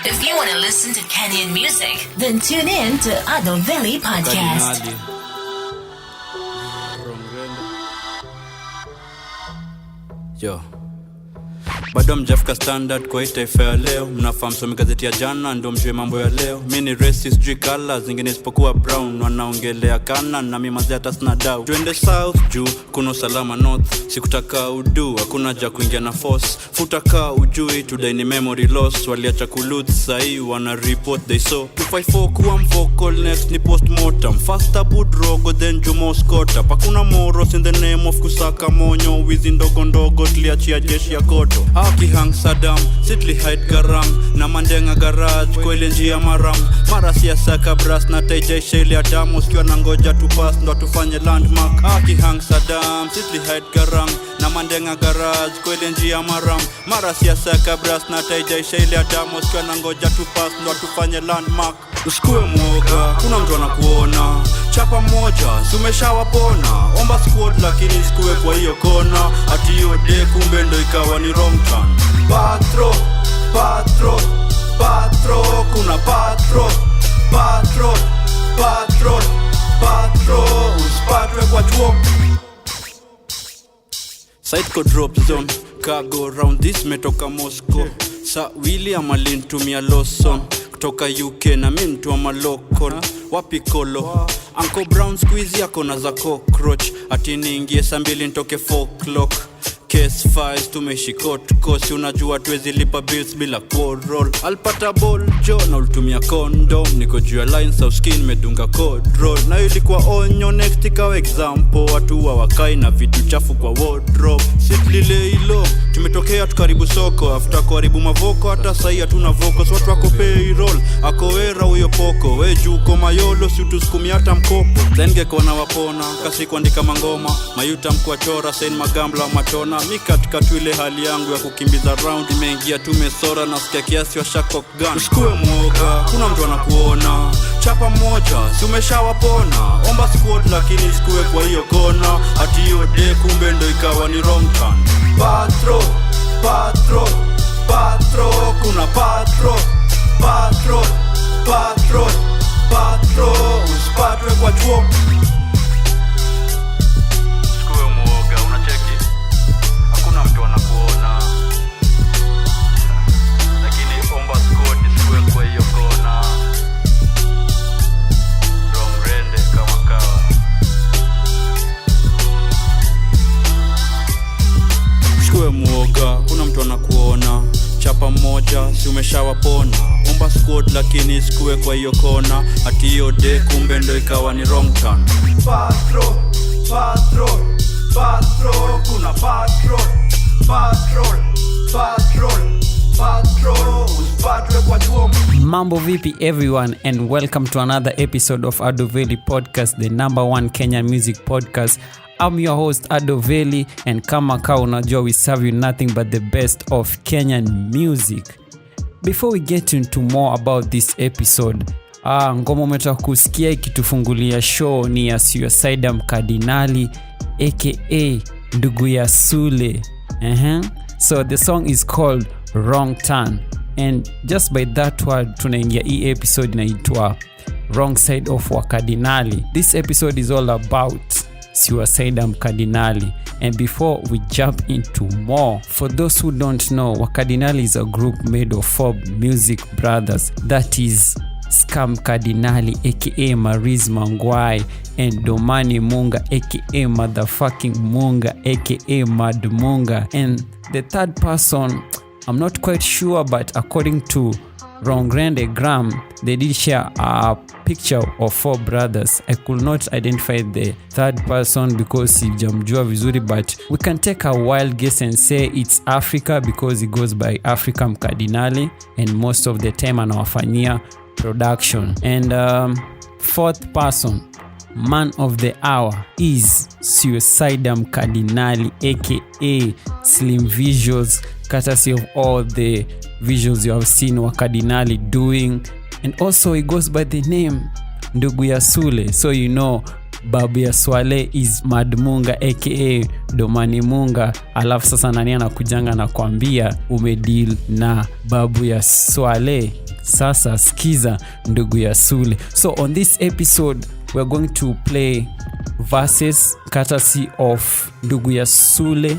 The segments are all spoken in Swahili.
If you want to listen to Kenyan music, then tune in to Ado Veli Podcast. Rong Rende. Yo. Bado mjafika standard kwa hii taifa ya leo. Mnafahamu somi gazeti ya jana ndo mjue mambo ya leo. Mini racist G colors zingine isipokuwa brown. Wanaongelea kana na mimi mazee hata sina doubt. Twende south juu kuna usalama north. Sikutaka udu hakuna haja kuingia na force. Futaka ujui today ni memory loss. Waliacha kuloot sahi wana report they saw 254 kuwa mvocal next ni postmortem. Faster budrogo then jumo skota. Pakuna moros in the name of kusaka monyo. Wizi ndogo ndogo tuliachia jeshi ya koto. Aki hang Saddam, Sidli hide garam. Na mandenga garage, kwa ile njia maram. Mara siasa kabras na teja sheli ya damu. Sikiwa nangoja tupas, ndo tufanye landmark. Aki hang Saddam, Sidli hide garam. Na mandenga garage, kwa ile njia maram. Mara siasa kabras na teja sheli ya damu. Sikiwa nangoja tupas, ndo tufanye landmark. Usikue mwoga, kuna mtu anakuona. Chapa moja, sumeshawapona. Omba squad lakini sikuwe kwa hiyo kona. Ati hiyo de kumbe ndo ikawa ni wrong turn. Patro, patro, patro. Kuna patro, patro, patro, patro. Usipatwe kwa chuo. Side code drop zone. Cargo round this metoka Moscow. Sa William alintumia Lawson. Kutoka UK na mimi mtu wa maloko. Wapi kolo Uncle Brown squeeze yako na za cockroach. Ati niingie saa 2 nitoke 4 o'clock. Case files tumeshikot kosi. Unajua tuwezi lipa bills bila quarrel. Alpata ball jo na ulitumia condom. Niko juu ya line south skin medunga code roll. Na ilikuwa onyo next ikawa example. Watu wa wakai na vitu chafu kwa wardrobe. Sitlile ilo tumetokea tukaribu soko. After kuharibu mavoko hata sahi hatuna vocals. Watu wako payroll akowera huyo poko. We juu koma yolo si utusukumi hata mkopo. Zenge kona wapona kasi kuandika mangoma. Mayuta mkua chora sen magambla wa matona. Mika tukatu ile hali yangu ya kukimbiza round. Imeingia tumesora na sikia kiasi wa shakok gun. Usikue mwoga, kuna mtu anakuona. Chapa moja, si umeshawapona. Omba squad lakini sikuwe kwa hiyo kona. Ati hiyo de kumbe ndo ikawa ni wrong turn. Patro, patro, patro. Kuna patro, patro, patro, patro. Usipatwe kwa chuo. Kuna mtu anakuona. Chapa moja, si umeshawapona. Omba squad lakini sikuwe kwa hiyo kona. Ati hiyo de kumbe ndo ikawa ni wrong turn. Patro, patro, patro. Kuna patro, patro, patro, patro. Usipatwe kwa chuo. Mambo vipi everyone, and welcome to another episode of Ado Veli Podcast, the #1 Kenyan music podcast. I'm your host Ado Veli, and kama ka unajua we serve you nothing but the best of Kenyan music. Before we get into more about this episode, ngoma umetoka kusikia ikitufungulia show ni ya SewerSydaa Mkadinali aka ndugu ya Sule. So the song is called Wrong Turn, and just by that word tunaingia hii episode inaitwa Wrong Side of Wakadinali. This episode is all about SewerSydaa Mkadinali. And before we jump into more, for those who don't know, Wakadinali is a group made of 4 music brothers. That is Scam Mkadinali aka Mariz Mang'aa, and Domani Munga aka motherfucking Munga aka Mad Munga. And the third person, I'm not quite sure, but according to Rong Rende Gram, they did share a picture of 4 brothers. I could not identify the third person because sijamjua vizuri, but we can take a wild guess and say it's Africa because it goes by Africa Mkadinali, and most of the time anawafanyia production. And fourth person, man of the hour, is SewerSydaa Mkadinali aka Slim Visuals, courtesy of all the visuals you have seen Wakadinali doing. And also he goes by the name ndugu ya Sule, so you know babu ya Swale is Mad Munga aka Domani Munga. Alafu sasa nani anakujanga na kuambia umedeal na babu ya Swale, sasa sikiza ndugu ya Sule. So on this episode we're going to play verses courtesy of ndugu ya Sule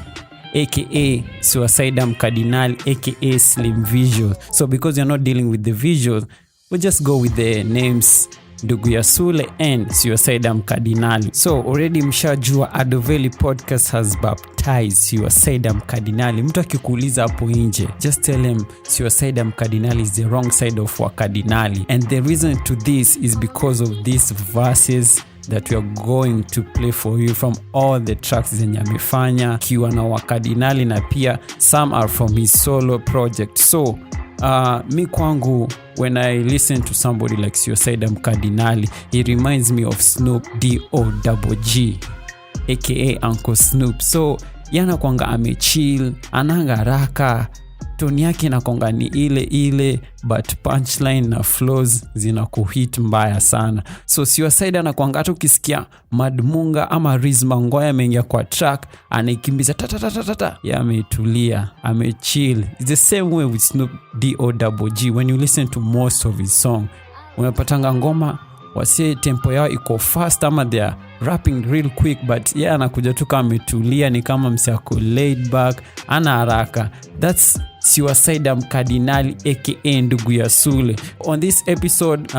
aka SewerSydaa Mkadinali aka Slim Visuals. So because you're not dealing with the visuals, we'll just go with the names ndugu ya Sule and SewerSydaa Mkadinali. So already mshajua Ado Veli Podcast Has baptized SewerSydaa Mkadinali. Mtu akikuuliza hapo nje, just tell him SewerSydaa Mkadinali is the wrong side of Wakadinali. And the reason to this is because of these verses that we are going to play for you from all the tracks zenye amefanya kiwa na Wakadinali, na pia some are from his solo project. So mi kwangu, when I listen to somebody like SewerSydaa Mkadinali, it reminds me of Snoop D.O.G aka Uncle Snoop. So yana kwanga amechill, ananga haraka, tone yake na kwanga ni ile but punchline na flows zina kuhit mbaya sana. So SewerSydaa na kwanga hata ukisikia Mad Munga ama Rizma Ngoya ameingia kwa track, anaikimbiza tata ya ametulia, amechill. It's the same way with Snoop D.O.G. When you listen to most of his song, unapatanga ngoma wase tempo yao iko fast ama they are rapping real quick, but anakuja tu kama ametulia, ni kama msako laid back, ana haraka. That's SewerSydaa Mkadinali aka ndugu ya Sule. On this episode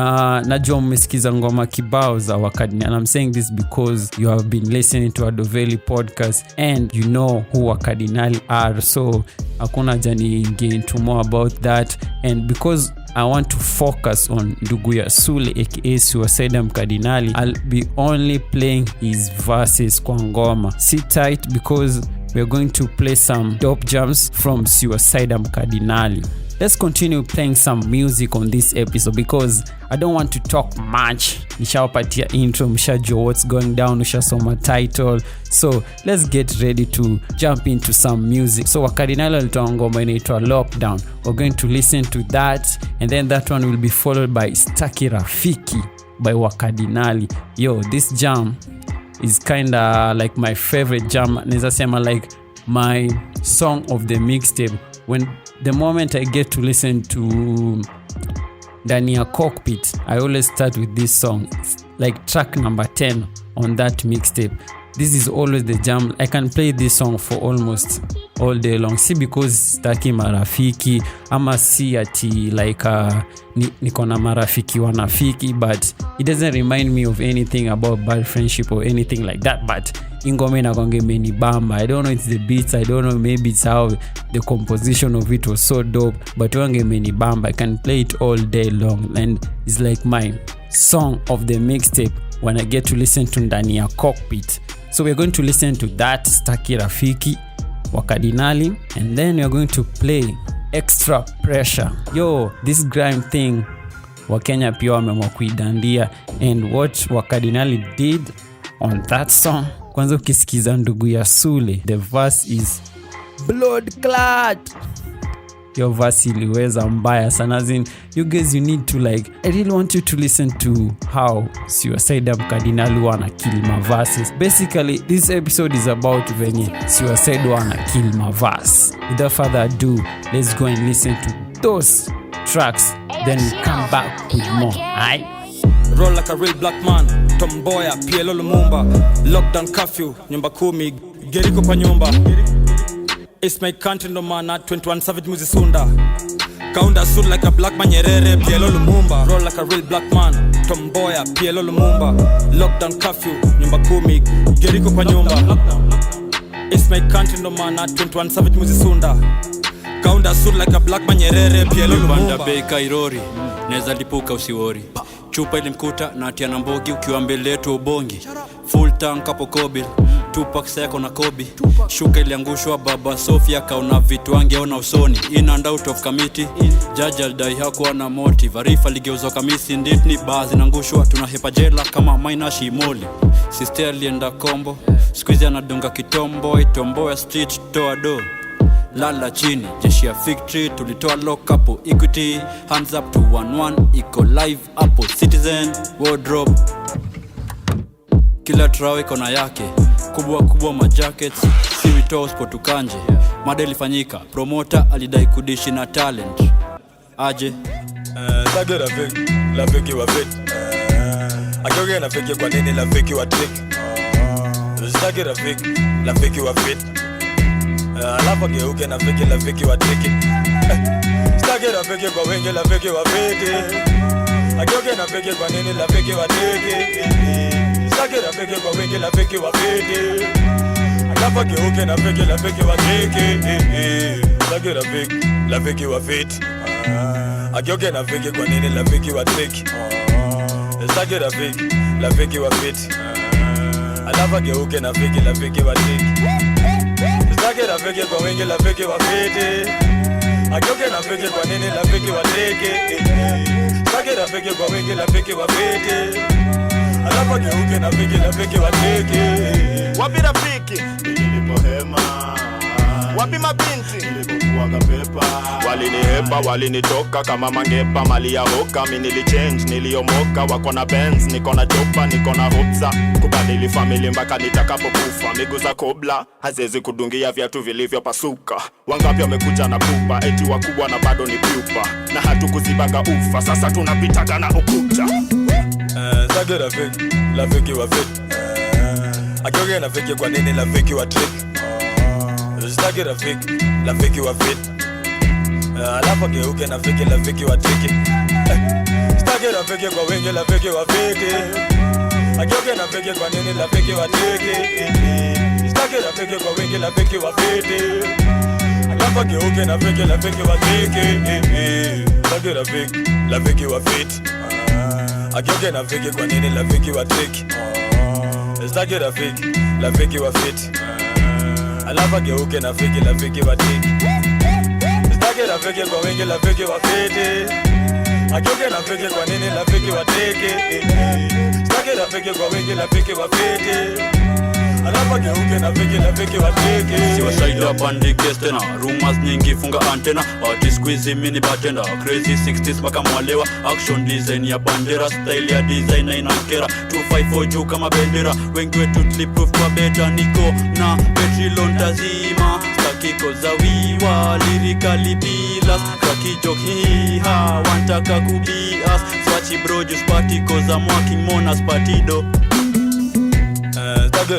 najua mmesikiza ngoma kibao za Wakadinali. I'm saying this because you have been listening to Ado Veli Podcast and you know who Wakadinali are, so hakuna jani get into more about that. And because I want to focus on ndugu ya Sule aka SewerSydaa Mkadinali, I'll be only playing his verses kwa ngoma. Sit tight because we're going to play some dope jams from SewerSydaa Mkadinali. Let's continue playing some music on this episode because I don't want to talk much. Nishawapatia intro, mshajua what's going down, ushasoma title. So let's get ready to jump into some music. So Wakadinali alitoa ngoma inaitwa Lockdown. We're going to listen to that, and then that one will be followed by Staki Rafiki by Wakadinali. Yo, this jam is kinda like my favorite jam. Neza sema like my song of the mixtape. When the moment I get to listen to ndani ya cockpit, I always start with this song. It's like track number 10 on that mixtape. This is always the jam. I can play this song for almost all day long. See, because Staki marafiki ama si ati like niko na marafiki wanafiki, but it doesn't remind me of anything about bad friendship or anything like that. But ingome na konge meni bamba. I don't know, it's the beats, I don't know, maybe it's how the composition of it was so dope, but wange meni bamba. I can play it all day long and it's like my song of the mixtape when I get to listen to ndani ya cockpit. So we're going to listen to that Staki Rafiki Wakadinali, and then we're going to play Extra Pressure. Yo, this grime thing Wakenya pia wameamua kuidandia, and what Wakadinali did on that song, kwanza ukisikiza ndugu ya Sule, the verse is blood clot. Your verse iliweza mbaya sana. As in, you guys, you need to like, I really want you to listen to how SewerSydaa Mkadinali wana kill my verses. Basically, this episode is about venye SewerSydaa wana kill my verse. Without further ado, let's go and listen to those tracks, then we come back with more. Alright? Roll like a real black man, tomboya, PLO Lumumba, lockdown curfew, nyumba 10, geriko kwa nyumba. It's my country no man, 21 savage muzisunda. Kaunda suit like a black man, Nyerere, PLO Lumumba. Roll like a real black man, tomboya, PLO Lumumba, lockdown curfew, nyumba 10, geriko kwa nyumba. It's my country no man, 21 savage muzisunda. Kaunda suit like a black man, Nyerere, PLO Lumumba. Banda bei kairori, neza lipuka usiwori. Chupa ilimkuta na atia na mbogi, ukiwa mbele yetu ubongi. Full tank hapo kobil, Tupac seko na Kobe. Shuka iliangushwa baba Sofia, kaona vitu angeona usoni. In and out of committee, judge alidai hakuwa na motive. Ariif aligeuzwa kamisi, nditni baadhi nangushwa. Tunahepa jela kama maina shimoli. Sister alienda kombo, squeeze anadunga kitombo. Itombo ya street toa do, lala chini, jeshi ya victory. Tulitoa lock hapo Equity, hands up to 1-1. Iko live hapo Citizen, wardrobe Kila trao iko na yake, kubwa majackets, si wito sport ukanje. Mada ilifanyika, promoter alidai kudishi na talent. Aje Sage Rafiki wa fit. Akioge na fiki kwa nini Rafiki wa trick. Sage Rafiki wa fit. Alafu geuke na fiki Rafiki wa trick. Sage Rafiki kwa wengi Rafiki wa fit. Akioge na fiki kwa nini Rafiki wa trick. Sage Rafiki kwa wengi Rafiki wa fit. Alafu geuke na fiki Rafiki wa trick. Sage Rafiki wa fit. Akioge na fiki kwa nini Rafiki wa trick. Sage Rafiki wa fit. Alafu geuke na fiki Rafiki wa trick. Sage Rafiki kwa wengi Rafiki wa fit. Akioge na fiki kwa nini Rafiki wa trick. Sage Rafiki kwa wengi Rafiki wa fit. Alafu geuke na fiki Rafiki wa trick. Wapi Rafiki? Nilipohema. Wapi mabinti? Nilipokuwaga pepa. Walinihepa, walinitoka kama mangepa. Mali ya hoka, mi nilichange, niliomoka. Wako na Benz, niko na chopa, niko na hopsa. Kubadili family mpaka nitakapokufa. Miguu za kobla, haziwezi kudungia viatu vilivyopasuka. Wangapi wamekuja na pupa, eti wakubwa na bado ni pupa. Na hatukuzibaga ufa, sasa tunapitaga na ukuta. Sage Rafiki wa fit. Akioge na fiki kwa nini Rafiki wa trick. Sage Rafiki wa fit. Alafu geuke na fiki Rafiki wa trick. Sage Rafiki kwa wengi Rafiki wa fit. Akioge na fiki kwa nini Rafiki wa trick. Sage Rafiki kwa wengi Rafiki wa fit. Alafu geuke na fiki Rafiki wa trick. Sage Rafiki wa fit. Akioge na fiki kwa nini Rafiki wa trick. Sage Rafiki wa fit. Alafu geuke na fiki Rafiki wa trick. Sage Rafiki kwa wengi Rafiki wa fit. Akioge na fiki kwa nini Rafiki wa trick. Sage Rafiki kwa wengi Rafiki wa fit. Alafu geuke na fiki Rafiki wa trick. SewerSydaa bandike tena, rumors nyingi funga antena. Artist squeeze mini bartender, crazy 60s mpaka mwalewa. Action design ya bandera, style ya design na inakera. 254 juu kama bendera, wengi wetu tulipproof kwa beta. Niko na petrol tazima, Staki koza wiwa, lyrically pillars. Staki joke hiha, wantaka kubias. Swachi bro just party cause I'm working monas partido. Sage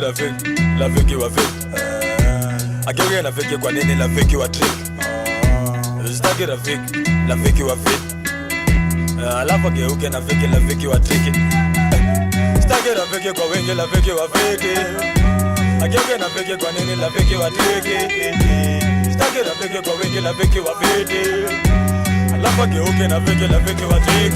Rafiki wa fit. Akioge na fiki kwa nini Rafiki wa trick. Sage Rafiki wa fit. Alafu geuke na fiki Rafiki wa trick. Sage Rafiki kwa wengi Rafiki wa fit. Akioge na fiki kwa nini Rafiki wa trick. Sage Rafiki kwa wengi Rafiki wa fit. Alafu geuke na fiki Rafiki wa trick.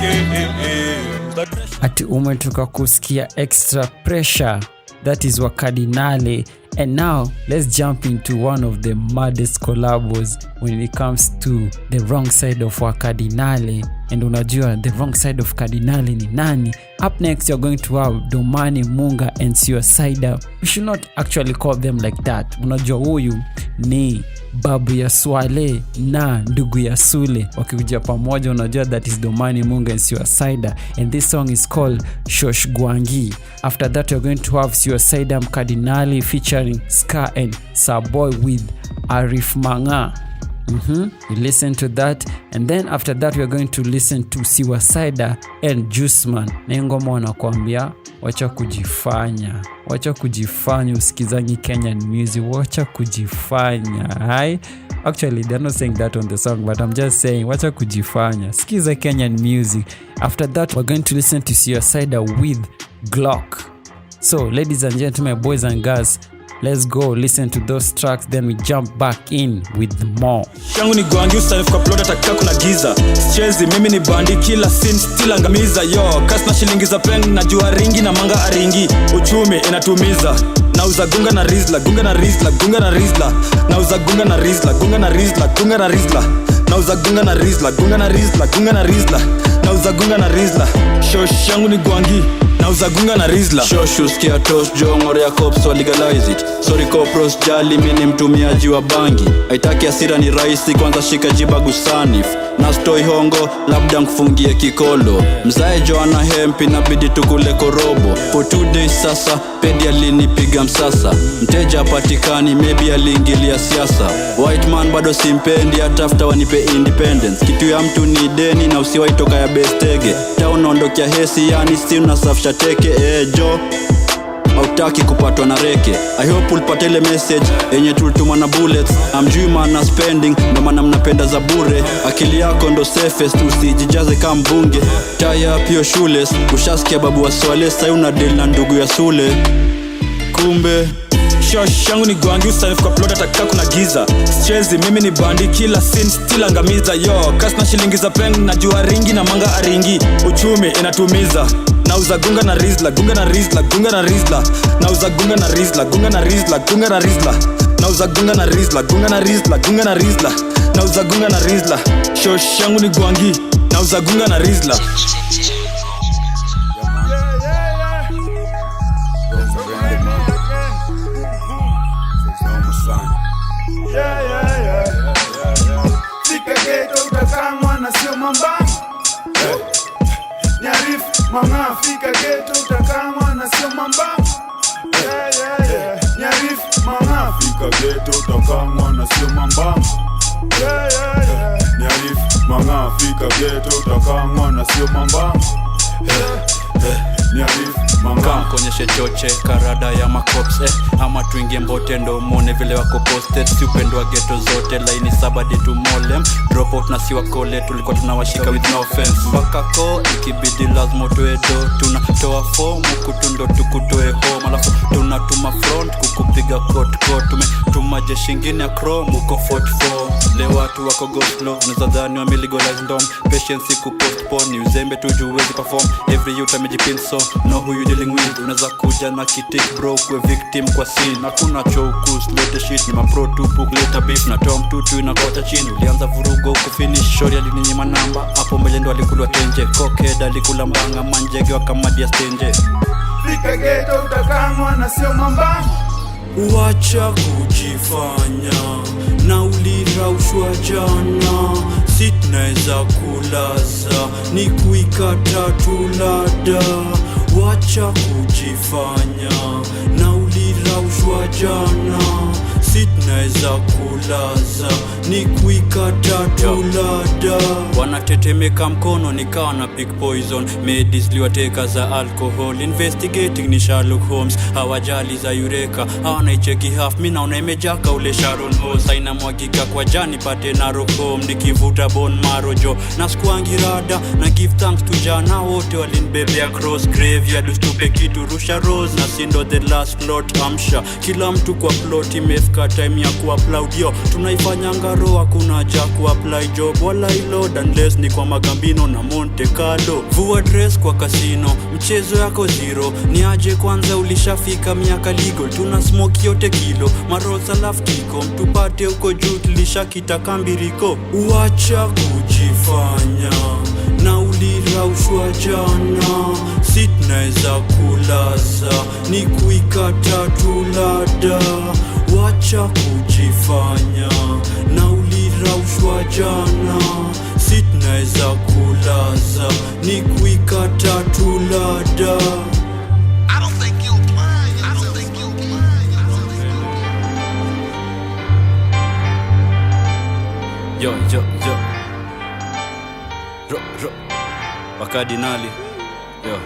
Ati umetoka kusikia Extra Pressure. That is Wakadinali. And now let's jump into one of the maddest collabos when it comes to the wrong side of Wakadinali. And unajua the wrong side of Wakadinali ni nani? Up next you're going to have Domani, Munga and SewerSydaa. We should not actually call them like that. Unajua huyu ni babu ya Swale na ndugu ya Sule wakikuja pamoja. Unajua that is Domani, Munga and SewerSydaa, and this song is called Shosh Gwangi. After that you're going to have SewerSydaa Mkadinali featuring Ska and Bwoy with Ariif Mang'aa. You listen to that, and then after that we are going to listen to SewerSydaa and Juiceman. Na ngoma wanakuambia wacha kujifanya usikizangi Kenyan music, wacha kujifanya. Hi, actually they're not saying that on the song, but I'm just saying wacha kujifanya, sikiza Kenyan music. After that we're going to listen to SewerSydaa with Glock. So ladies and gentlemen, boys and girls, let's go listen to those tracks, then we jump back in with more. Yangu ni Gwangi usanifu kwa plot ataka kuna giza. Chezi mimi ni bandi kila scene still angamiza. Yo, kasi na shilingi za peng na jua ringi na manga aringi. Uchumi inatumiza. Nauza gunga na rizla. Nauza gunga na rizla. Nauza gunga na rizla. Shosh yangu ni Gwangi. Nauza gunga na rizla. Shosh usikia toast jongore ya cops so legalize it. Sorry corporos jali mimi ni mtumiaji wa bangi. Haitaki hasira ni rahisi kwanza shika jiba gusani. na stoi hongo labda nkufungie kikolo. Mzae Joana hempi na bidi tukule korobo. For 2 days sasa pedi alinipiga msasa. Mteja patikani maybe aliingilia siasa. White man bado simpendi atafuta wanipe independence. Kitu ya mtu ni deni na usiwahi toka ya bestege. Town ondokea hesi yani still nasafisha teke jo. Hautaki kupatwa na reke. I hope ulipata ile message yenye tulituma na bullets. Amjui maana spending ndo maana mnapenda za bure. Akili yako ndo safest usijijaze kama mbunge. Taya pio shules ushasikia babu wa Swale sasa una deal na ndugu ya Sule. Kumbe Shosh yangu ni Gwangi usanifu kwa plot ataka kuna giza. Strezi mimi ni bandi kila scene still angamiza yo. Kasi na shilingi za peng na jua ringi na manga aringi. Uchumi inatumiza. Nauza gunga na rizla, gunga na rizla, gunga na rizla. Nauza gunga na rizla, gunga na rizla, gunga na rizla. Nauza gunga na rizla, gunga na rizla, gunga na rizla. Nauza gunga na rizla. Shosh yangu ni Gwangi. Nauza gunga na rizla. Fika ghetto utakamwa na sio mambani. Ni Ariif, Mang'aa. Fika ghetto utakamwa na sio mambani. Ni Ariif, Mang'aa. Fika ghetto utakamwa na sio mambani. Ni Ariif, Mang'aa. Fika ghetto utakamwa na sio mambani. Ni Ariif, Mang'aa. Konyeshe choche karada ya makops ama tuingie mbote ndo muone vile wako posted. Si upendo wa ghetto zote laini sabadi tu molem. Drop out na siwa kole tulikuwa tunawashika with no offense. Mpaka ko ikibidi lazima tuedo. Tunatoa form kutundo tukutoe home. Alafu tunatuma front kukupiga court. Tumetuma jeshi ingine ya chrome uko 44. Le watu wako go slow unazadhani wamelegalize ndom. Patience kupostpone ni uzembe tujuwezi perform. Every youth amejipin so know who you dealing with. Unaweza kuja na kitik bro kwe victim kwa scene. Hakuna choku slate shit ni mapro tupu kuleta beef. Na tom tutu inakota chini. Ulianza vurugo kufinish shori alininyima namba. Hapo mbele ndo alikulwa tenje. Cokehead alikula mbanga manjege wakamadia stenje. Fika ghetto utakamwa na sio mambani. Wacha kujifanya na uliraushwa jana. Sitnaeza kulaza ni kuikata tulada. Wacha kujifanya na uliraushwa jana. Sitnaeza kulaza ni kuikata tulada. Wanatetemeka mkono nikawa na big poison. Medis liwateka za alcohol. Investigating ni Sherlock Holmes. Hawajali za Eureka hawana icheki half. Mina unaimejaka ule Sharon Hose. Haina mwagika kwa jani pate na rock home. Nikivuta bon marojo na sikuangi rada. Na give thanks to jana wote walinibebea cross graveyard. Ustupe Kitu rusha rose na sindo the last plot amsha. Kila mtu kwa plot imefika time ya kuupload yo. Tunaifanya ngaro hakuna haja kuapply job. Wala iload unless ni kwa Magambino na Monte Carlo. Vua dress kwa casino mchezo yako zero. Ni aje kwanza ulishafika miaka legal. Tuna smoke yote kilo marosa love kiko. Mtupate uko juu tulishakita kambiriko. Wacha kujifanya na uliraushwa jana. Sitnaeza kulaza ni kuikata tulada. Wacha kujifanya na uliraushwa jana. Sitnaeza kulaza ni kuikata tulada. I don't think you'll mind. I don't think you'll mind. Yo Wakadinali yo.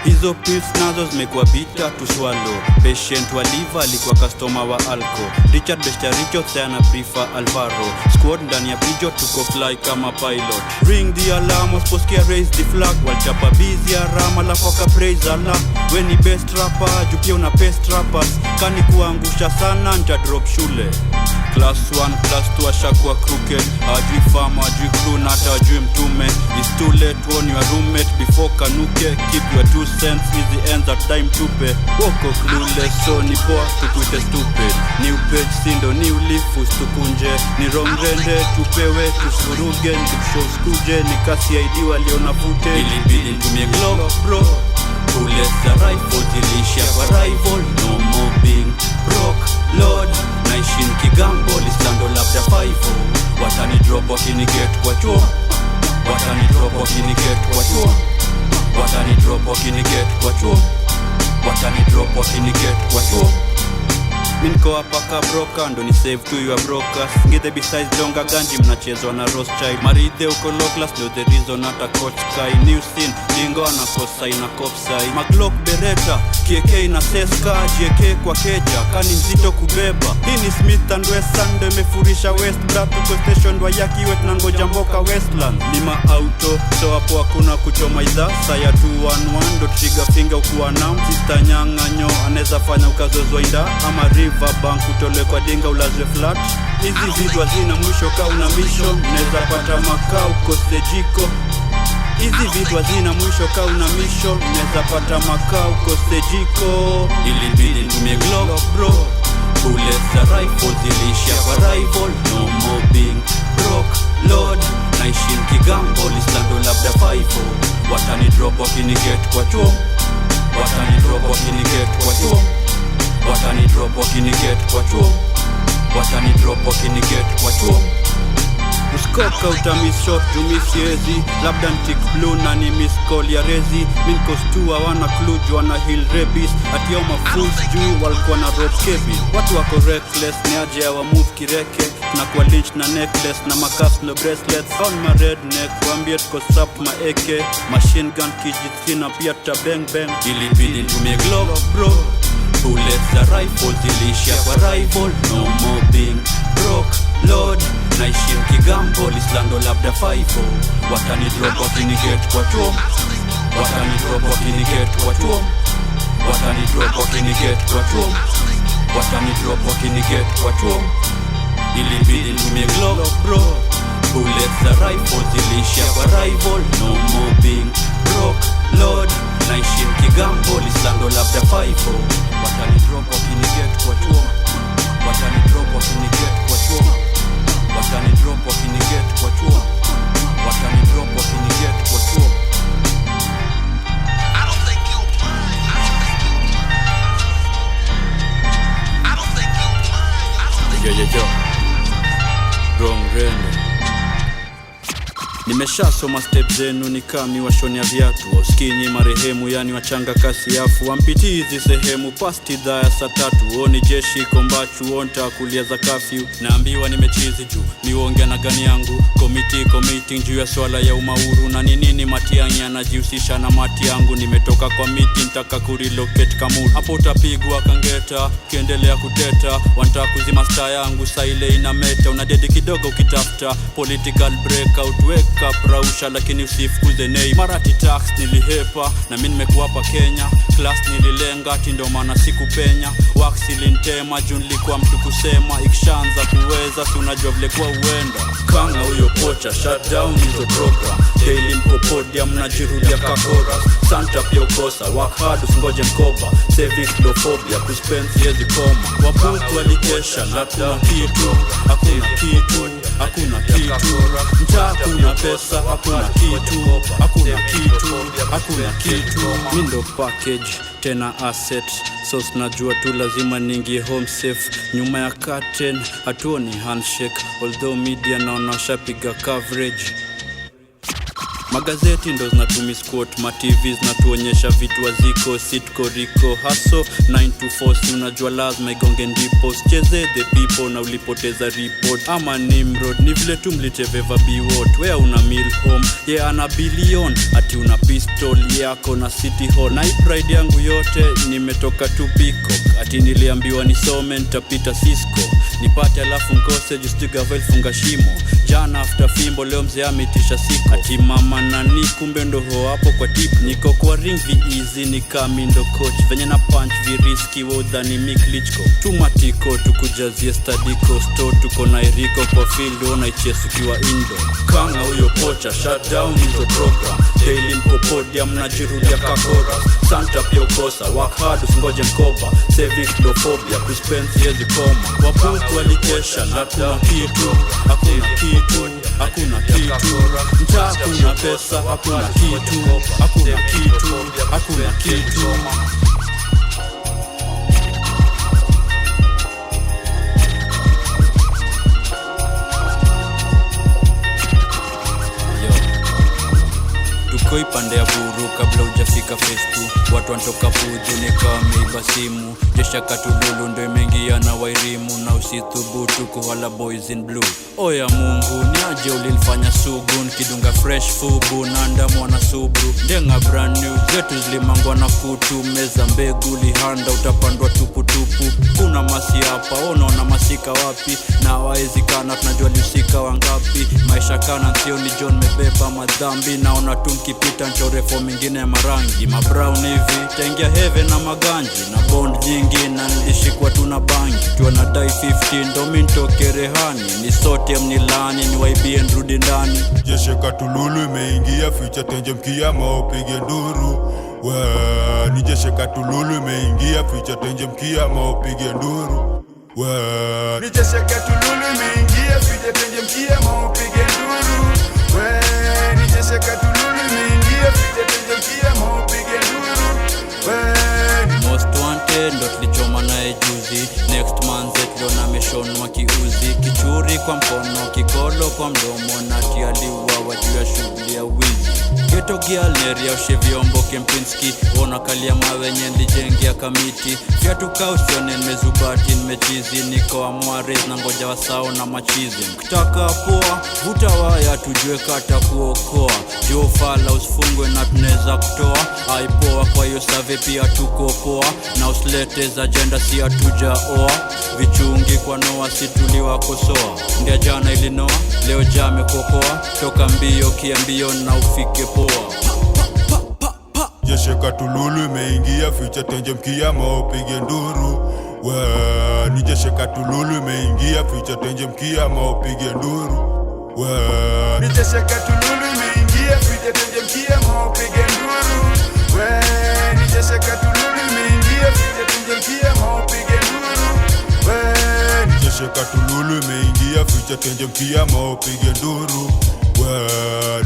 Hizo pills nazo zimekuwa bita to swallow. Patient wa liver alikuwa customer wa alco. Richard Bestaricho sana prefer Alvaro. Squad ndani ya bijo tuko fly kama pilot. Ring the alarm wasposikia raise the flag. Walchapa busy ya rama la foka praise Allah. We ni best rapper jupia una best rappers. Kani kuangusha sana nita drop shule. Class 1, class 2 ashakuwa crooked. Hajui farm, hajui crew na hata hajui mtume. It's too late warn your roommate before kanuke. Keep your 2 cents, easy ends at time tupe. Woko clueless so ni poa tukuite stupid. New page sindo new leaf ustukunje. Ni Rong Rende tupewe tusuruge. Ndipshow skuje ni kasi ID waliona fute. Ilibidi tumie Glock bro. Bullets za rifle zilisha kwa rival. No more being broke lord. naishi Kigambo listando labda 5 watani drop wakiniget kwa chuo watani drop wakiniget kwa chuo watani drop wakiniget kwa chuo watani drop wakiniget kwa chuo Minko hapa kabroka ndo ni save to your brokers Ngithe besides donga ganji mnachezwa na Rothschild Maride uko low class no the reason hata coach sky New scene dingo anakosa ina kopsai Maglock bereta KK na seska JK kwa keja kani mzito kubeba Hii ni Smith and Wesson ndo imefurisha West Bra tuko station dwa yaki wet na ngoja mboka Westland Nima auto so hapo hakuna kuchoma idha Saya 211 ndo trigger finger ukuwa nam Sister nyanga nyo aneza fanya ukazozwa ida Ama Riverbank utole kwa dinga ulazwe flat Hizi vitu hazina mwisho ka una mission Neza pata makao kose jiko Hizi vitu hazina mwisho ka una mission Neza pata makao kose jiko Ilibidi tumie Glock bro Bullets za rifle zilisha kwa rival No more being broke Lord naishi Kigambo listando labda 5 watani drop wakiniget kwa chuo watani drop wakiniget kwa chuo watani drop wakiniget kwa chuo watani drop wakiniget kwa chuo Uskoka utamiss shot tumisiezi labda mtik blue na ni miss call ya rezi Minko stua wana clue wana hill rebis ati yao mafools juu walikuwa na road kebi watu wako reckless ni aje ya wa move kireke na kwa lynch na necklace na makaslo bracelets on my redneck wambie tuko sap ma AK machine gun KG3 na pia ta bang bang ilibidi tumie Glock bro Bullets za rifle zilisha kwa rival No more being broke Lord naishi Kigambo listando labda 5 watani drop wakiniget kwa chuo watani drop wakiniget kwa chuo watani drop wakiniget kwa chuo watani drop wakiniget kwa chuo ilibidi tumie Glock bro Bullets za rifle zilisha kwa rival No more being broke Lord naishi Kigambo listando labda 5 watani drop wakiniget kwa chuo watani drop wakiniget kwa chuo watani drop wakiniget kwa chuo watani drop wakiniget kwa chuo I don't think you'll Yo Rong Rende Nimeshasoma step zenu ni kami washonia viatu Uskinyi marehemu yani wachanga kasi yafu Wampiti hizi sehemu pasti dhaya saa 3 Oni jeshi kombachu onta kulia za kafyu Naambiwa nimechizi juu niwongia na gani yangu Committee juu ya swala ya umauru Na nini matiangi anajiusisha na mati yangu Nimetoka kwa meeting taka kurilocate kamuru Hapo utapigwa kangeta kiendelea kuteta Wanta kuzima star yangu saile ina meta Unadedi kidogo ukitafta political breakout Kaprausha lakini usifukuze nei Marati tax nilihepa na mimi nimekuapa Kenya Class nililenga tindo maana sikupenya Wax ilintema juu nilikuwa mtu kusema Ikishaanza kuweza si unajua vile kwa uenda Kanga huyo pocha shut down hizo program Daily mko podium na jirudia kakora Santa pia ukosa work hard usingoje mkoba Saving phobia kuspend siezi koma Wabuku walikesha hakuna kitu Hakuna kitu Hakuna kitu Mtaa kuna pesa hakuna kitu Hakuna kitu Hakuna kitu Mindo package tena asset So sinajua tu lazima ningie home safe Nyuma ya curtain hatuoni handshake Although media naona shapiga coverage Magazeti ndo zinatumi squat Ma TV zinatuonyesha vitu waziko Sitko riko haso 9 to 4 si unajua lazima igonge ndipo Cheze the people na ulipoteza report Ama Nimrod ni vile tu mliteveva biwot Wea una meal home yeah ana billion Ati una pistol yako na city hall Na hii pride yangu yote nimetoka tu Peacock Ati niliambiwa nisome nitapita Cisco Nipate alafu nkose justiga vel funga shimo Jana after fimbo leo mzee ametisha siko Ati mama nani kumbe ndoho hapo kwa tip Niko kwa ring easy ni kami ndo coach Venye na punch viriski wodha ni miklichko Tumatiko tukujazie stadiko Store tuko na iriko kwa field Ona ichesu kiwa indo Kanga huyo pocha shut down hizo program Daily mko podium na jirudia kakora Santa pia ukosa work hard usingoje mkoba Saving phobia kuspend siezi koma Wabuku walikesha hakuna kitu Hakuna kitu Hakuna kitu Mtaa kuna pesa hakuna kitu Hakuna kitu Hakuna kitu Tuko ipande ya buru kabla hujafika phase 2. Watu wanatoka puju ni kama simu. Jeshi Katululu ndo imeingia na wairimu. Na usithubutu kuhala boys in blue. Oya Mungu ni aje ulilifanya sugu. Nikidunga fresh fubu na ndamu wana subru. Ndenga brand new zetu zilimangwa na kutu. Meza mbegu lihanda utapandwa tupu tupu. Kuna masi hapa unaona masika wapi. Na waezi kana tunajua lusika wangapi. Maisha kana sio ni John mebeba madhambi. Naona tumkipita nchorefo mingine ya marangi. Mabrown hivi taingia heaven na maganji. Na bond jingi na nilishikwa tuna bangi. Tuwana die 15 ndo mintoke rehani. Ni sote mnilani ni waibie nrudi ndani. Jeshi Katululu imeingia ficha tenje mkia maupige nduru. Ni Jeshi Katululu imeingia ficha tenje mkia maupige nduru. Ni Jeshi Katululu imeingia ficha tenje mkia maupige nduru. Ni Jeshi Katululu imeingia ficha tenje mkia maupige nduru. Most wanted ndo tulichoma nae juzi. Next month zetlo na meshonwa kiuzi. Kichuri kwa mkono, kikolo kwa mdomo. Na tialiwa juu ya shughuli ya wizi. Geto gialeri ya ushevyombo Kempinski. Ona kalia mawe nyendi jengi ya kamiti. Fiatu kausione nimezubati nimechizi. Niko amwares na ngoja wasao na machizi. Mkitaka poa, vuta waya tujue kata kuokoa. Jio fala usifungwe na tuneza kutoa. Aipoa kwa hiyo save pia tuko poa. Na uslete za agenda si hatuja oa. Vichungi kwa noa situliwa kosoa. Ndia jana ilinoa, leo jame kokoa. Toka mbio kiambio na ufike poa. Jeshi Katululu imeingia ficha tenje mkia maupige nduru. Ni Jeshi Katululu imeingia ficha tenje mkia maupige nduru. Ni Jeshi Katululu imeingia ficha tenje mkia maupige nduru. Ni Jeshi Katululu imeingia ficha tenje mkia maupige nduru. Ni Jeshi Katululu imeingia ficha tenje mkia maupige nduru.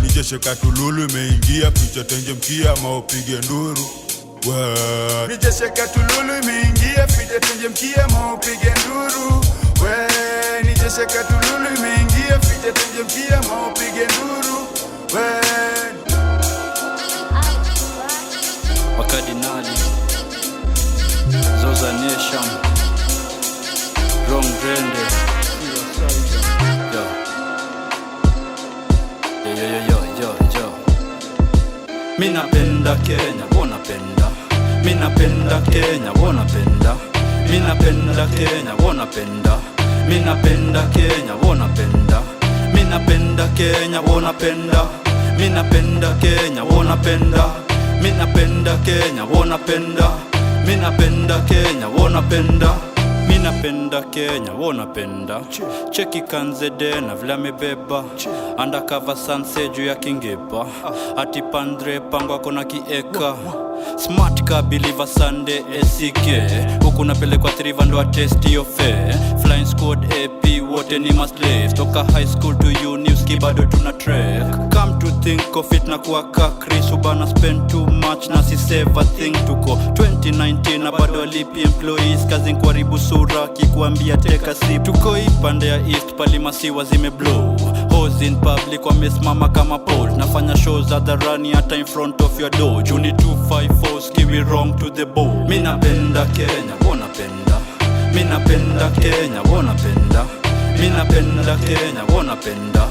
Ni Jeshi Katululu imeingia ficha tenje mkia maupige nduru. Ni Jeshi Katululu imeingia ficha tenje mkia maupige nduru. Ni Jeshi Katululu imeingia ficha tenje mkia maupige nduru. Wakadinali Zoza Nation Rong Rende Yo. Minapenda Kenya, wanapenda. Minapenda Kenya, wanapenda. Minapenda Kenya, wanapenda. Minapenda Kenya, wanapenda. Minapenda Kenya, wanapenda. Minapenda Kenya, wanapenda. Minapenda Kenya, wanapenda. Minapenda Kenya, wanapenda. Minapenda Kenya, wanapenda. Cheki kanzede na vile amebeba. Undercover sunset juu ya kingepa. Ati pandre pangwa kona kieka. Smart ka believer Sunday SK. Huku napelekwa triva ndo atesti yofe. Flying squad AP wote ni maslaves. Toka high school to uni uski bado tuna trek. Come to think of it na kuwa kakri. Subana spend too much na si save a thing. Tuko 2019 na bado alipi employees. Kazi nkuaribu sura kikuambia take a sip. Tuko ipande ya east palimasiwa zime blow. Hose in public wamesimama kama pole. Nafanya shows hadharani hata in front of your door. Juni 254 skiwi wrong to the bone. Minapenda Kenya, wanapenda. Minapenda Kenya, wanapenda. Minapenda Kenya, wanapenda.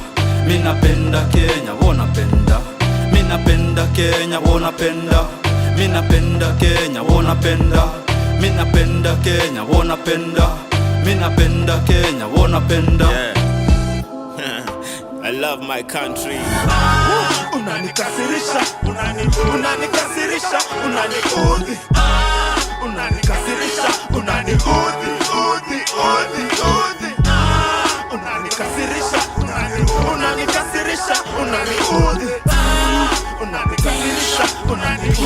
Minapenda Kenya, wanapenda. Minapenda Kenya, wanapenda. Minapenda Kenya, wanapenda. Minapenda Kenya, wanapenda. Minapenda Kenya, wanapenda. I love my country. Unanikasirisha, unanikasirisha, unaniudhi. Unanikasirisha, unaniudhi, udhi. Unanikasirisha, unanikasirisha, unaniudhi. Unanikasirisha, unaniudhi.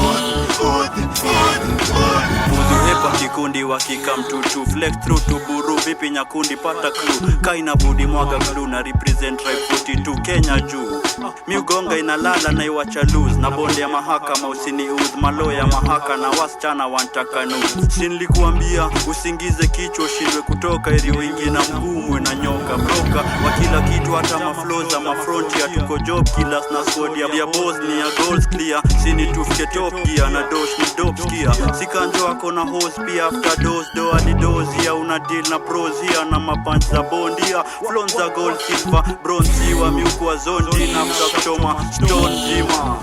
Hepa kikundi wakika mtutu. Flex through to buru. Vipi nyakundi pata crew. Kaina budi mwaga blue na represent tribe 42 Kenya juu. miugonga inalala na iwacha lose na bonde ya mahakama usini maloya mahaka na wasichana wantaka nude. Sinilikuambia usingize kichwa ushindwe kutoka ili uingie na mgumu na nyoka broka wa kila kitu hata maflows za mafronti tuko job killers na squad ya boss ni ya goals clear sini tufike top gear na dosh ni dope skia sikanjo wako na hose pia after dose do hadi dose ya una deal na pros here na mapunch za bondia flons za gold silver bronze wa miuko wa zondi na mtachoma stone zima.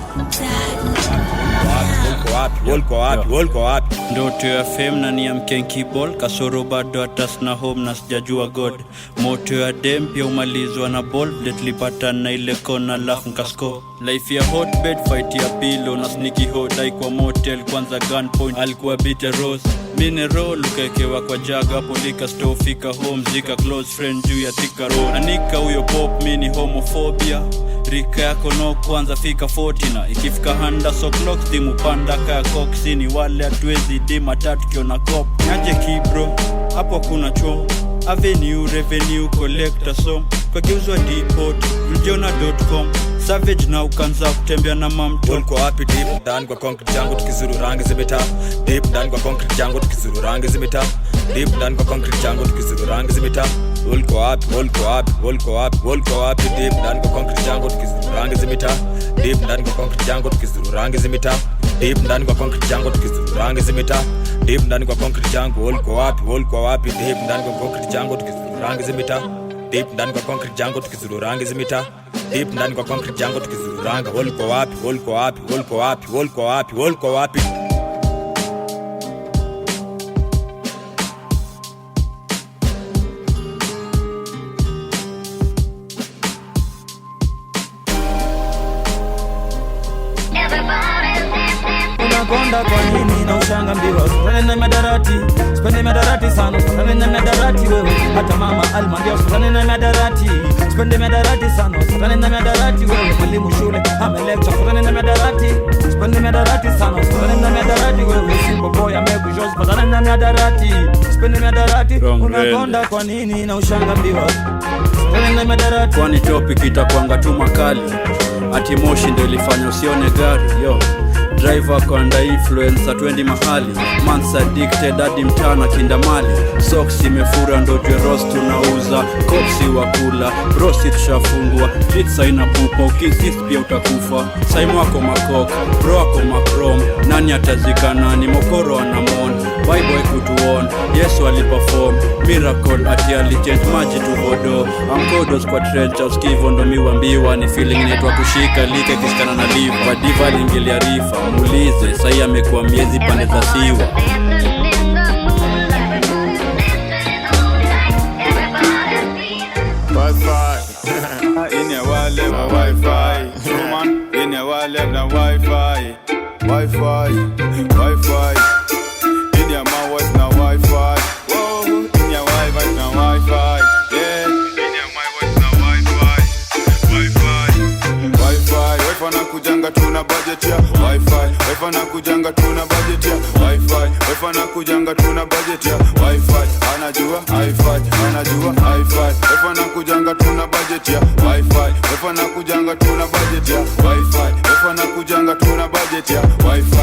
Ulikuwa wapi? Ndoto ya fame na ni ya mkenki ball kasoro bado atas na home na sijajua god moto ya dem pia umalizwa na ball letlipata na ile kona lafu nkasko life ya hotbed fight ya pillow na sneaky hot kwa motel kwanza gunpoint alikuwa bitter rose mineral ukekewa kwa jaga polika store fika home zika close friend juu ya tika roll anika huyo pop mini homophobia rika yako no kwanza fika 40 na ikifika handa so clock timu panda kaya koksini wale atuwezi dima tatu kiona cop aje kibro hapo kuna chom avenue revenue collector som kwa geuzwa depot uljona.com savage na ukanza kutembea na mamto. Ulikuwa wapi deep down kwa concrete jangu tukizuru rangi zimeta deep down kwa concrete jangu tukizuru rangi zimeta deep down kwa concrete jangu tukizuru rangi zimeta ulikuwa wapi deep down kwa concrete jangu tukizuru rangi zimeta deep down kwa concrete jangu tukizuru rangi zimeta deep down kwa concrete jangu tukizuru rangi zimeta deep down kwa concrete jangu ulikuwa wapi deep down kwa concrete jangu tukizuru rangi zimeta deep down kwa concrete jangu tukizuru rangi zimeta deep ndani kwa concrete jango tukizuranga ulikuwa wapi unakonda kwa nini na ushanga mbiwa spende na Mihadarati sana spende na Mihadarati wewe hata mama alimwambia spende na Mihadarati spende Mihadarati sana spende na Mihadarati wewe mwalimu shule amelecture spende na Mihadarati spende Mihadarati sana spende na Mihadarati wewe simple boy amekujoz spende na Mihadarati spende Mihadarati unakonda kwa nini na ushanga mbiwa spende na Mihadarati kwani topic itakuanga tu makali ati moshi ndio ilifanya usione gari yo driver kwa under influence atwendi mahali months addicted hadi mtana kindamali socks imefura ndo twe roast tunauza kopsi wakula brosi tushafungwa treats haina pupa ukisist pia utakufa saimu wako makok bro wako makrom nani atazika nani mokoro anamon Bible kutuon Yesu aliperform miracle ati alichange maji tu vodo amkodos kwa treasure skivo ndo miwambiwa ni feeling netwa kushika like kiskana na liva diva lingili Arifa muulize sahi amekuwa miezi pande za siwa Ine wale na wifi Human ine wale na wifi Ine mawaz na wifi Whoa ine wifi na wifi Yeah ine mawaz na wifi na kujanga tuna budget ya wifi na kujanga tuna budget ya wifi na kujanga tuna budget ya wifi anajua wifi na kujanga tuna budget ya wifi na kujanga tuna budget ya wifi na kujanga tuna budget ya wifi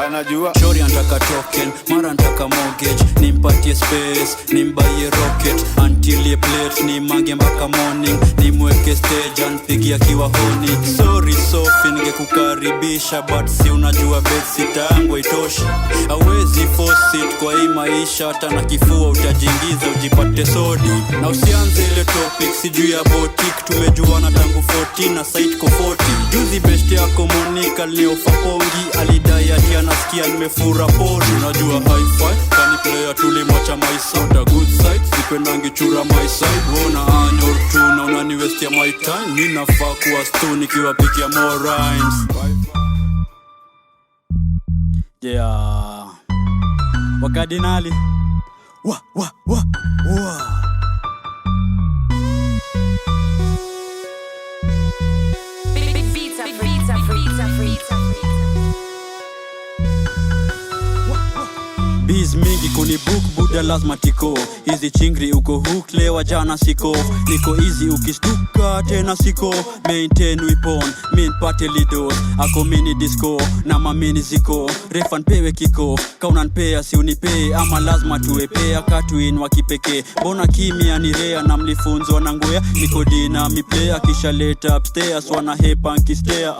anajua shori anataka token mara anataka mortgage nimpatie space nimbaye rocket until ye plate ni mange mpaka morning nimweke stage anpigia kiwa honi sorry Sophie ningekukaribisha but si unajua bed sitangu itoshi hawezi force it kwa hii maisha hata na kifua utajiingiza ujipate sodi na usianze ile topic sijui ya botik tumejuana tangu 14 na site ko 40 juzi best yako Monica leo fapongi alidai ati anasikia nimefura pori unajua high five kani player tulimwacha my side a good side sipendangi chura my side wona anyor tu na unani waste ya my time mimi nafaa kuwa stu nikiwapikia more rhymes yeah Wakadinali wa Biz mingi kuni book buda lazima tiko. Hizi chingri uko hook lewa jana siko. Niko easy ukistuka tena siko. Maintain weapon, min pate lido. Ako mini disco, na mamini ziko. Refan pewe kiko, kauna npea si unipee. Ama lazima tuwepea katuin wakipeke. Bona kimia ni rea na mlifunzo na ngoya. Niko dina mi player kisha leta upstairs. Wana hepa nkistea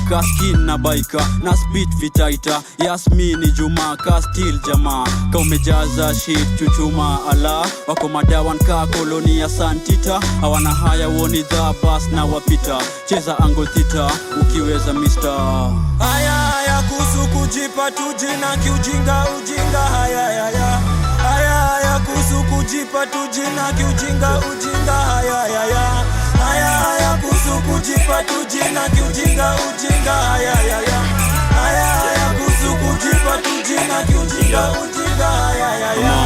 Kaskin na baika, na spit vitaita. Yasmini Juma, kastil jamaa. Ka umejaza shit chuchuma ala. Wako madawan ka koloni ya Santita. Hawana haya woni dha bas na wapita. Cheza angle thita, ukiweza mister. Haya kuhusu kujipa tujina kiujinga ujinga. Haya kuhusu kujipa tujina kiujinga ujinga. Haya kuhusu kujipa tujina kiujinga ujinga. Haya kuhusu kujipa tujina kiujinga ujinga.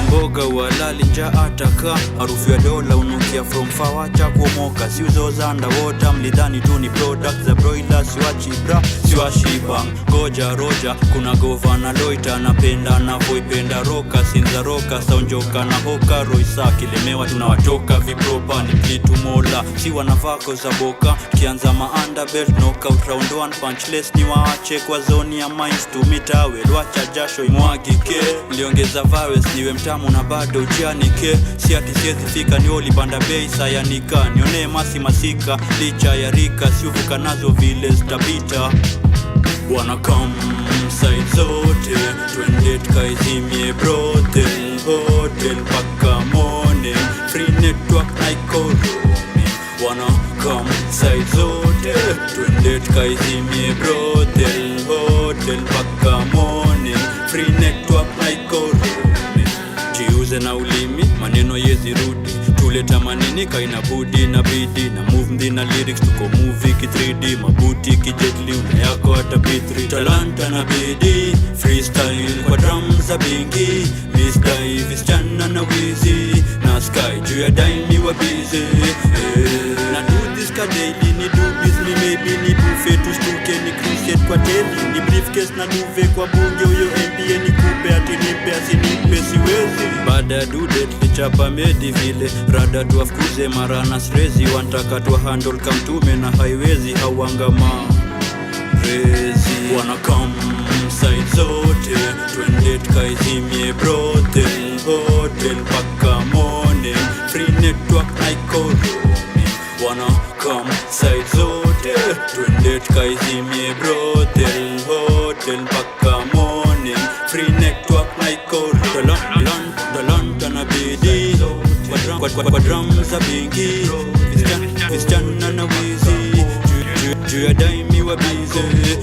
Mboga walali nja ataka. Harufu ya dola unukia from far. Wacha kuomoka siuzo za underwater. Mlidhani tu ni product za broiler. Siwachi bra, siwashi bang. Goja roja, kuna govana loita. Napenda na voipenda roka. Sinza roka, saunjoka na hoka. Roisa kilemewa tunawatoka. Vipropa ni kitu mola. Si wanavako za boka. Kianza underbelt knockout round 1. Punchless ni waache kwa zoni ya minds. Tumitawe, wacha jasho imwagike. Liongeza virus niwe mtamu na bado ujianike. Si ati siezi fika ni oli banda bei sayanika. Nione masika licha ya rika. Siuvuka nazo vile zitabita. Wanna come side zote. Twende tukaizimie brothel. Hotel paka morning. Free network na ikoromi. Wanna come side zote. Twende tukaizimie brothel. Hotel paka morning. Free network na ikoromi. Jiuze na ulimi, maneno yezi rudi. Tuleta manini kaina budi na bidi. Na move mdi na lyrics tuko movie ki 3D. Mabuti ki jetli unayako hata B3. Talanta na bidi, freestyle kwa drums za bingi. Miss Dive, Chana na Wizi. Na Sky, juu ya daimi wa busy. Na do this ka daily, ni do business. Maybe ni buffet tustuke ni crusade kwa teli. Ni briefcase na duve kwa bunge. Uyo NBA ni kupe ati nipe asinipe siwezi. Bada dudet lichapa medi vile. Rada tuwafukuze marana srezi. Wantaka tuwa handle kamtume na haiwezi. Hawangama rezi. Wanna come side zote. Twende tukaizimie brothel. Hotel paka morning. Free network na ikoromi. Wanna come side zote. Twende tukaizimie brothel. Hotel paka morning. Free network na ikoromi. Talanta na bidi. Kwa drums za bingi. Chana na Wizi. Juu ya daimi wa busy.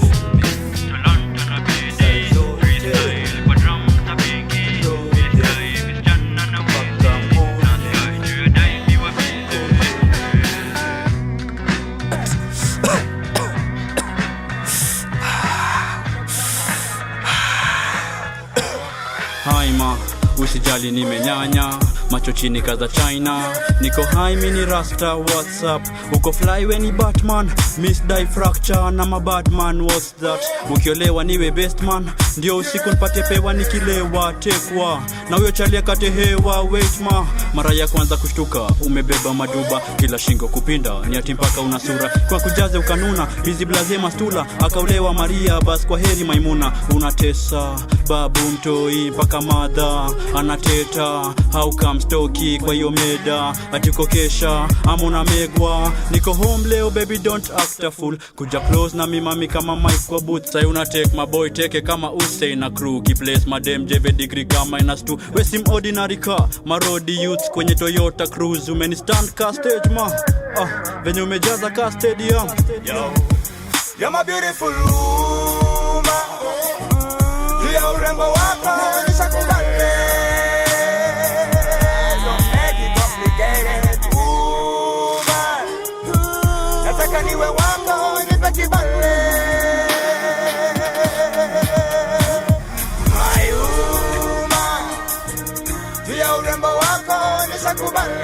Haima, usijali nimenyanya. Macho chini kaza China. Niko high mini rasta WhatsApp. Uko fly weni Batman. Miss die fracture na mabadman. What's that? Ukiolewa niwe best man. Ndio usiku nipate pewa nikilewa. Tekwa na uyo chalia kate hewa. Wait ma, mara ya kwanza kushtuka. Umebeba maduba, kila shingo kupinda. Ni ati mpaka una sura, kwa kujaze ukanuna. Bizi blazema stula, akaulewa Maria. Bas kwa heri Maimuna. Unatesa, babu mtoi mpaka madha anateta. How come stoki kwa hiyo meda. Atiko kesha, amuna megwa. Niko home leo baby don't act a fool. Kuja close na mimami kama mic kwa booth. Say una take my boy teke kama Usini na crew. Ki place madem jeve degree kama -2. We sim ordinary car, marodi youths kwenye Toyota Cruise. Umeni stand ka stage ma. Venye umejaza ka stadium. Yo, you're my beautiful woman. Jia urembo wako nishakubali. Nataka niwe wako nipe kibali. My woman. Juu ya urembo wako nishakubali.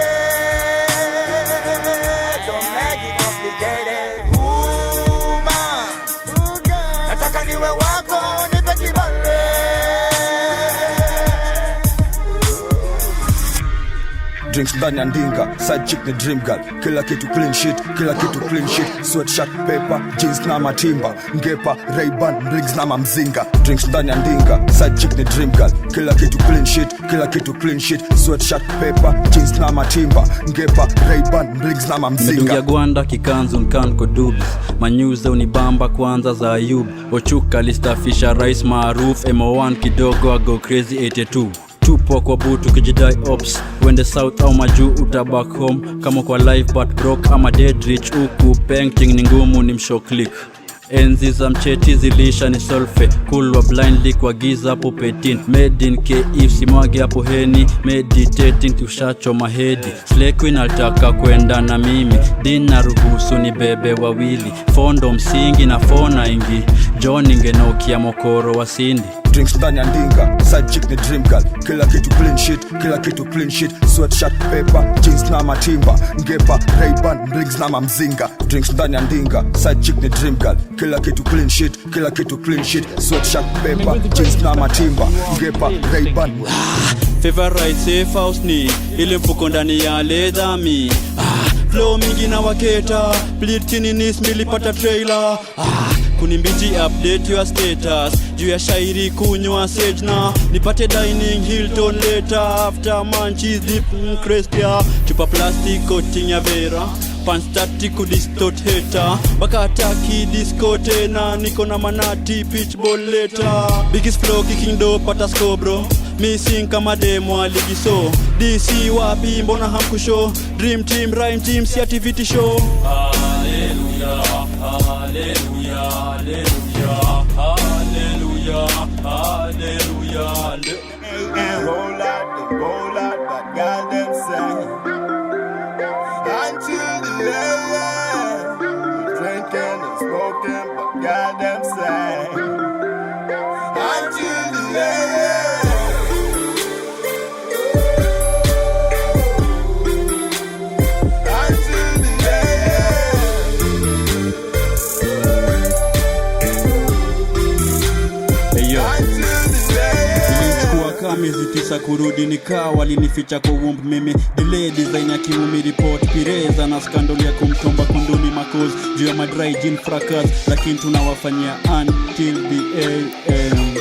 Don't make it complicated. Woman. Nataka niwe wako nipe kibali. Drinks ndani ya ndinga, side chick ni dream girl. Kila kitu clean shit, kila kitu clean shit. Sweatshirt, paper, jeans na matimba. Ngepa, Ray-Ban, rings na mamzinga. Drinks ndani ya ndinga, side chick ni dream girl. Kila kitu clean shit, kila kitu clean shit. Sweatshirt, paper, jeans na matimba. Ngepa, Ray-Ban, rings na mamzinga. Medungia gwanda kikanzu nkanko dubs. Manyuze unibamba kwanza za Ayub. Ochuka listafisha rais maarufu. MO1 kidogo ago crazy 82. Tupo kwa butu kijidai ops. Wende south au majuu utabak home. Kama kwa live but broke ama dead rich. Uku painting ni ngumu ni mshow click. Enzi za mcheti zilisha ni solfe. Kulwa blindly kwa giza hapo petin. Made in KF simwage hapo heni. Meditating tushacho mahedi. Slay queen altaka kwenda na mimi. Dina ruhusu ni bebe wawili. Fondo msingi na fona ingi. John ingenokia mokoro wa Cindy. Drinks ndani ya ndinga, side chick ni dream girl. Kila kitu clean shit, kila kitu clean shit. Sweatshirt, paper, jeans na matimba. Ngepa, Ray-Ban, rings na mamzinga. Drinks ndani ya ndinga, side chick ni dream girl. Kila kitu clean shit, kila kitu clean shit. Sweatshirt, paper, jeans na matimba. Ngepa, Ray-Ban. Favorite safe house ni ile mfuko ndani ya ledami. Flow mingi na waketa, bleed kininis milipata trailer. Kunimbiji update your status. Juu ya shairi kunywa sage na nipate dining Hilton later. After munchies dip Crestia. Chupa plastic coating ya Vera. Pan static kudistort hater. Baka ataki disco tena. Niko na manati pitch ball later. Biggest flow kicking dope pata score bro. Missing kama demo aligiso. DC wapi mbona hamkushow. Dream team rhyme team si activity show. Halleluhya, Halleluhya, Halleluhya, Halleluhya, Halleluhya. And roll out, but God them say. Until the end, drinking and smoking, but God them say. Until the end. Miezi 9 kurudi nikaa walinificha kwa womb mimi. Delay design ya kiumi report. Pireza na skandoli ya kumtomba kunduni makoz. Juu ya madry gin fracas. Lakini tunawafanyia until the AM.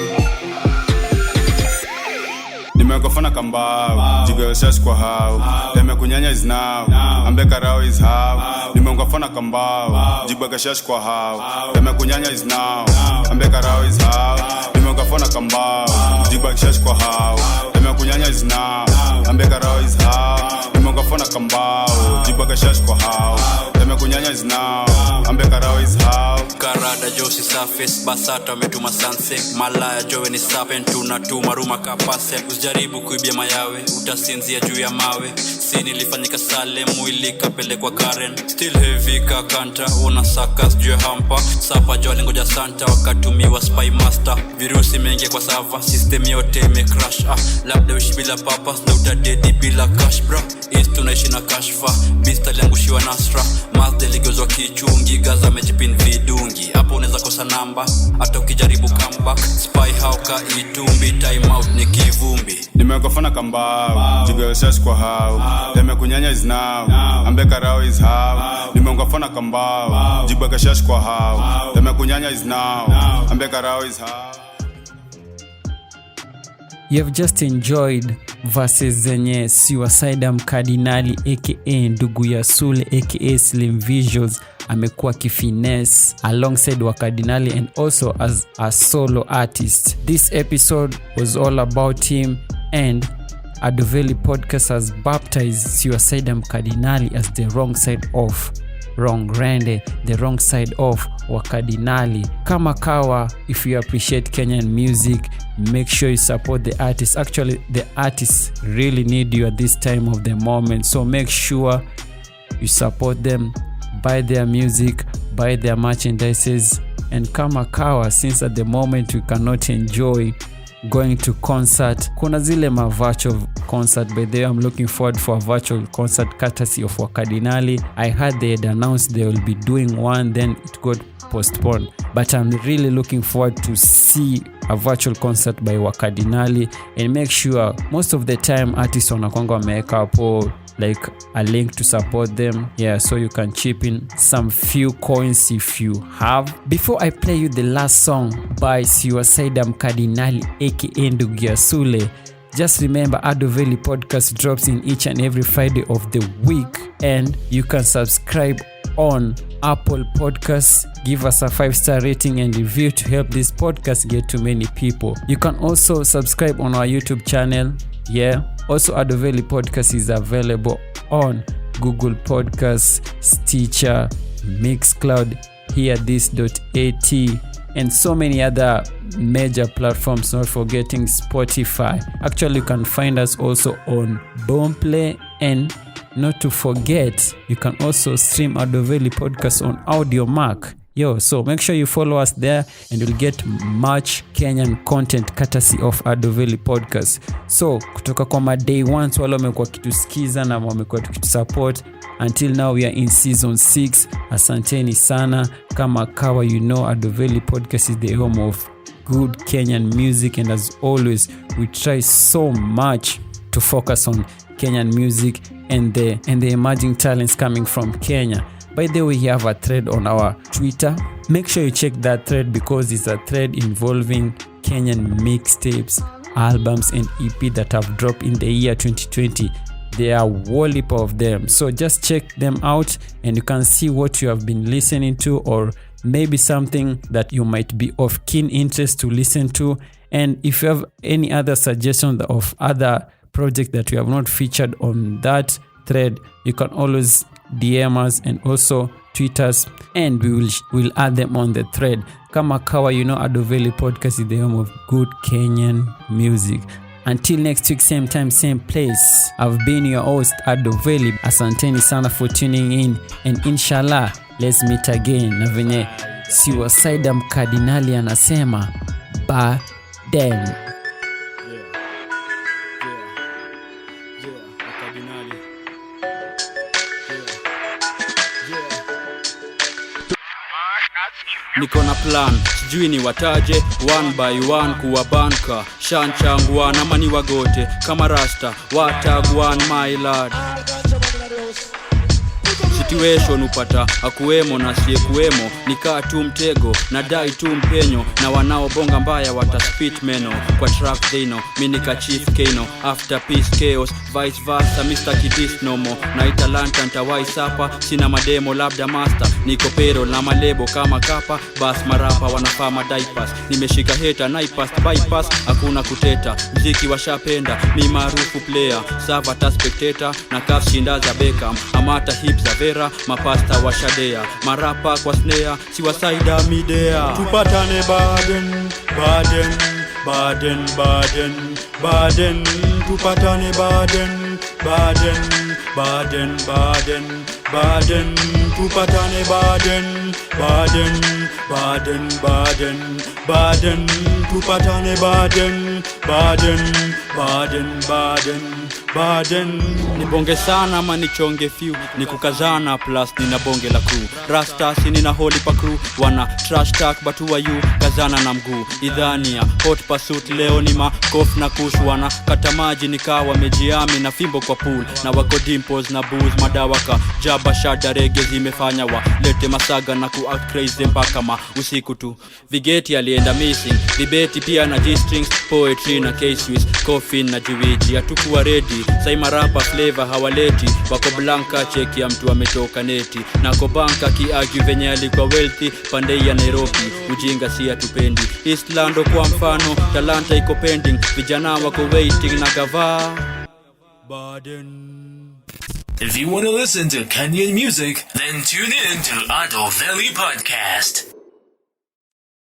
Nimekofana Kambao, jigo Shosh kwa how. Deme kunyanya is now, ambeka rao is how. Nimekofana Kambao, jigo Shosh kwa how. Deme kunyanya is now, ambeka rao is how. Nimekofana Kambao, jigo Shosh kwa how. Deme kunyanya is now, ambeka rao is how. Nimekofana Kambao, jigo Shosh kwa how. Deme kunyanya is now, ambeka rao is how. Karada Josi surface, Basata metuma sunset. Malaya jowe ni sapen, tunatuma ruma kapase. Usijaribu kuibia mayawe, utasinzia juu ya mawe. Sini lifanyika sale, mwili kapelekwa Karen. Still heavy kakanta, unasakas juu ya hampa. Sapa jwali ngoja santa, wakatumiwa spy master. Virusi mengi kwa sava, system yote ime crash. Labda uishi bila papas, na utadedi bila cash bro. Instu naishi na kashfa, bista liangushiwa nasra. Mazde ligozwa kichungi, gaza mejipin vidungi. Hapo uneza kosa namba, hata ukijaribu comeback. Spy hauka itumbi, time out ni kivumbi. Nimekofana Kambao, jigo Shosh kwa how. Deme kunyanya is now, ambeka rao is how. Nimekofana Kambao, jigo Shosh kwa how. Deme kunyanya is now, ambeka rao is how. You have just enjoyed verses zenye SewerSydaa Mkadinali aka ndugu ya Sule aka Slim Visuals amekuwa kifines alongside Wakadinali and also as a solo artist. This episode was all about him, and Ado Veli Podcast has baptized SewerSydaa Mkadinali as the wrong side of Rong Rende, the wrong side of Wakadinali. Kama kawa, if you appreciate Kenyan music, make sure you support the artists. Actually, the artists really need you at this time of the moment, so make sure you support them, buy their music, buy their merchandises. And kama kawa, since at the moment we cannot enjoy going to concert, kuna zile ma virtual concert. By the way, I'm looking forward for a virtual concert courtesy of Wakadinali. I heard they had announced they will be doing one, then it got postponed, but I'm really looking forward to see a virtual concert by Wakadinali. And make sure most of the time artists wanakwanga wameweka hapo like a link to support them. Yeah, so you can chip in some few coins if you have. Before I play you the last song by SewerSydaa Mkadinali aka Ndugu Sule, just remember Ado Veli Podcast drops in each and every Friday of the week, and you can subscribe on Apple Podcasts. Give us a 5-star rating and review to help this podcast get to many people. You can also subscribe on our YouTube channel. Yeah. Also, Ado Veli Podcast is available on Google Podcasts, Stitcher, Mixcloud, HearThis.at, and so many other major platforms, not forgetting Spotify. Actually, you can find us also on Boomplay, and not to forget, you can also stream Ado Veli Podcast on Audio Mac. So make sure you follow us there, and you'll get much Kenyan content courtesy of Ado Veli Podcast. So kutoka kwa day ones wale wamekuwa kitusikiza na wamekuwa tukitusupport until now, we are in season 6. Asanteni sana. Kama kawa, you know Ado Veli Podcast is the home of good Kenyan music, and as always we try so much to focus on Kenyan music and the emerging talents coming from Kenya. By the way, we have a thread on our Twitter. Make sure you check that thread because it's a thread involving Kenyan mixtapes, albums and EP that have dropped in the year 2020. There are a whole heap of them. So just check them out and you can see what you have been listening to, or maybe something that you might be of keen interest to listen to. And if you have any other suggestions of other projects that you have not featured on that thread, you can always DM us and also tweet us, and we'll add them on the thread. Kama kawa, you know Ado Veli Podcast is the home of good Kenyan music. Until next week, same time, same place, I've been your host Ado Veli. Asanteni sana for tuning in, and inshallah let's meet again. Na venye SewerSydaa Mkadinali anasema baden. Niko na plan, sijui ni wataje, one by one kuwa banka, shanchangwa na mani wagote, kama rasta, watagwan my lord. Situation upata, akuemo na siye kuemo, nikaa tu mtego, na dai tu mpenyo, na wanao bonga mbaya wataspit meno, kwa track they know, minika chief keno, after peace chaos, vice versa, Mr. Kidis no more, na italanta ntawai sapa, sina mademo labda master, niko pero na malebo kama kapa, bas marapa wanafama diapers, nimeshika heta naipast bypass, hakuna kuteta, mziki washapenda, mi maarufu player, savata spectator, na kaf shinda za Beckham, amata hips za Vera, mapasta wa Shadea, marapa kwa snare, SewerSydaa midea. Tupatane baden, baden, baden, baden, baden. Tupatane baden, baden, baden, baden, baden. Tupatane baden, baden, baden, baden, baden. Tupatane baden, baden, baden, baden, baden. Nibonge sana ama nichonge few, nikukazana plus nina bonge la crew, rasta sinina holy pa crew, wana trash talk but who are you, kazana na mguu, idhania hot pursuit leo ni makof na kushwana, kata maji nikawa mejiami na fimbo kwa pool, na wako dimples na booze madawaka, jaba shada rege zimefanya wa lete masaga na ku-act crazy mpaka usiku tu, vigeti alienda missing, vibeti pia na G-strings, poetry na K-Swiss, coffee na jiwiji, hatukuwa ready, saima rapa flavor hawaleti, wako blanka cheki ya mtu ametoka neti, nako banka kiargue venye alikuwa wealthy, pandei ya Nairobi, ujinga si hatupendi, Eastlando kwa mfano, talanta iko pending, vijana wako waiting na gava baden. If you want to listen to Kenyan music, then tune in to Ado Veli Podcast.